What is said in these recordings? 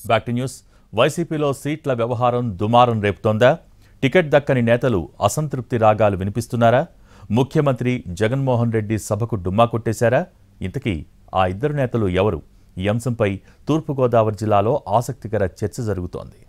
Back to news. వైసీపీలో సీట్ల వ్యవహారం దుమారం రేపుతోందా? టికెట్ దక్కని నేతలు అసంతృప్తి రాగాలు వినిపిస్తున్నారా? ముఖ్యమంత్రి జగన్మోహన్ రెడ్డి సభకు డుమ్మా కొట్టేశారా? ఇంతకీ ఆ ఇద్దరు నేతలు ఎవరు? ఈ అంశంపై తూర్పుగోదావరి జిల్లాలో ఆసక్తికర చర్చ జరుగుతోంది.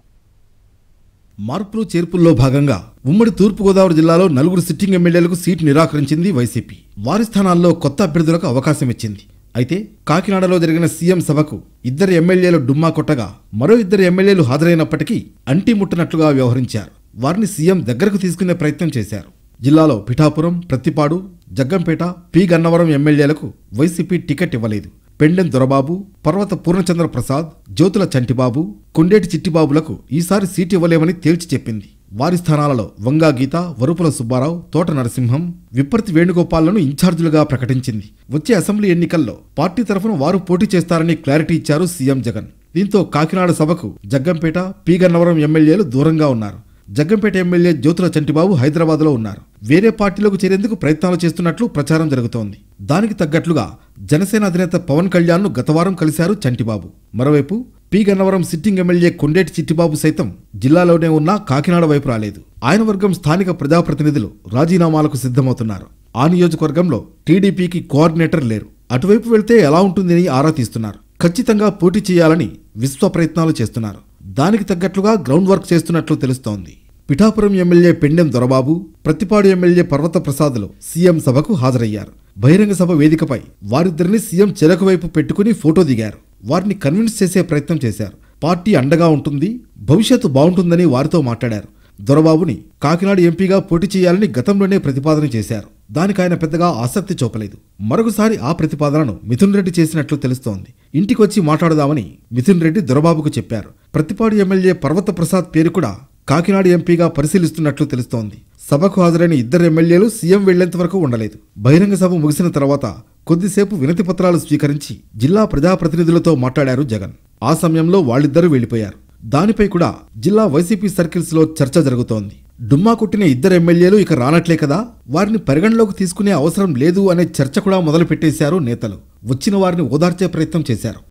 మార్పులు చేర్పుల్లో భాగంగా ఉమ్మడి తూర్పుగోదావరి జిల్లాలో 4 సిట్టింగ్ ఎమ్మెల్యేలకు సీటు నిరాకరించింది వైసీపీ. వారి స్థానాల్లో కొత్త అభ్యర్థులకు అవకాశం ఇచ్చింది. అయితే కాకినాడలో జరిగిన సీఎం సభకు 2 ఎమ్మెల్యేలు డుమ్మా కొట్టగా మరో 2 ఎమ్మెల్యేలు హాజరైనప్పటికీ అంటిముట్టనట్లుగా వ్యవహరించారు. వారిని సీఎం దగ్గరకు తీసుకునే ప్రయత్నం చేశారు. జిల్లాలో పిఠాపురం, ప్రత్తిపాడు, జగ్గంపేట, పి గన్నవరం ఎమ్మెల్యేలకు వైసీపీ టికెట్ ఇవ్వలేదు. పెండెం దొరబాబు, పర్వత పూర్ణచంద్ర ప్రసాద్, జ్యోతుల చంటిబాబు, కొండేటి చిట్టిబాబులకు ఈసారి సీటు ఇవ్వలేమని తేల్చి చెప్పింది. వారి స్థానాలలో వంగా గీత, వరుపుల సుబ్బారావు, తోట నరసింహం, విప్పర్తి వేణుగోపాల్లను ఇన్ఛార్జీలుగా ప్రకటించింది. వచ్చే అసెంబ్లీ ఎన్నికల్లో పార్టీ తరఫున వారు పోటీ చేస్తారని క్లారిటీ ఇచ్చారు సీఎం జగన్. దీంతో కాకినాడ సభకు జగ్గంపేట, పి గన్నవరం ఎమ్మెల్యేలు దూరంగా ఉన్నారు. జగ్గంపేట ఎమ్మెల్యే జ్యోతుల చంటిబాబు హైదరాబాద్లో ఉన్నారు. వేరే పార్టీలోకి చేరేందుకు ప్రయత్నాలు చేస్తున్నట్లు ప్రచారం జరుగుతోంది. దానికి తగ్గట్లుగా జనసేన అధినేత పవన్ కళ్యాణ్ను గతవారం కలిశారు చంటిబాబు. మరోవైపు P Gannavaram sitting MLA Kondeti Chittibabu సైతం జిల్లాలోనే ఉన్న కాకినాడ వైపు రాలేదు. ఆయన వర్గం స్థానిక ప్రజాప్రతినిధులు రాజీనామాలకు సిద్ధమవుతున్నారు. ఆ నియోజకవర్గంలో టీడీపీకి కోఆర్డినేటర్ లేరు. అటువైపు వెళ్తే ఎలా ఉంటుందని ఆరా తీస్తున్నారు. ఖచ్చితంగా పోటీ చేయాలని విశ్వ ప్రయత్నాలు చేస్తున్నారు. దానికి తగ్గట్లుగా గ్రౌండ్ వర్క్ చేస్తున్నట్లు తెలుస్తోంది. పిఠాపురం ఎమ్మెల్యే పెండెం దొరబాబు, ప్రత్తిపాడు ఎమ్మెల్యే పర్వత ప్రసాద్లు సీఎం సభకు హాజరయ్యారు. బహిరంగ సభ వేదికపై వారిద్దరిని సీఎం చెరకు వైపు పెట్టుకుని ఫోటో దిగారు. వారిని కన్విన్స్ చేసే ప్రయత్నం చేశారు. పార్టీ అండగా ఉంటుంది, భవిష్యత్తు బాగుంటుందని వారితో మాట్లాడారు. దొరబాబుని కాకినాడ ఎంపీగా పోటీ చేయాలని గతంలోనే ప్రతిపాదన చేశారు. దానికి ఆయన పెద్దగా ఆసక్తి చూపలేదు. మరొకసారి ఆ ప్రతిపాదనను మిథున్ రెడ్డి చేసినట్లు తెలుస్తోంది. ఇంటికొచ్చి మాట్లాడదామని మిథున్ రెడ్డి దొరబాబుకు చెప్పారు. ప్రత్తిపాడు ఎమ్మెల్యే పర్వత ప్రసాద్ పేరు కూడా కాకినాడ ఎంపీగా పరిశీలిస్తున్నట్లు తెలుస్తోంది. సభకు హాజరైన 2 ఎమ్మెల్యేలు సీఎం వెళ్లేంత వరకు ఉండలేదు. బహిరంగ సభ ముగిసిన తర్వాత కొద్దిసేపు వినతి పత్రాలు స్వీకరించి జిల్లా ప్రజాప్రతినిధులతో మాట్లాడారు జగన్. ఆ సమయంలో వాళ్ళిద్దరూ వెళ్లిపోయారు. దానిపై కూడా జిల్లా వైసీపీ సర్కిల్స్ లో చర్చ జరుగుతోంది. డుమ్మా కొట్టిన 2 ఎమ్మెల్యేలు ఇక రానట్లే కదా, వారిని పరిగణలోకి తీసుకునే అవసరం లేదు అనే చర్చ కూడా మొదలు పెట్టేశారు నేతలు. వచ్చిన వారిని ఓదార్చే ప్రయత్నం చేశారు.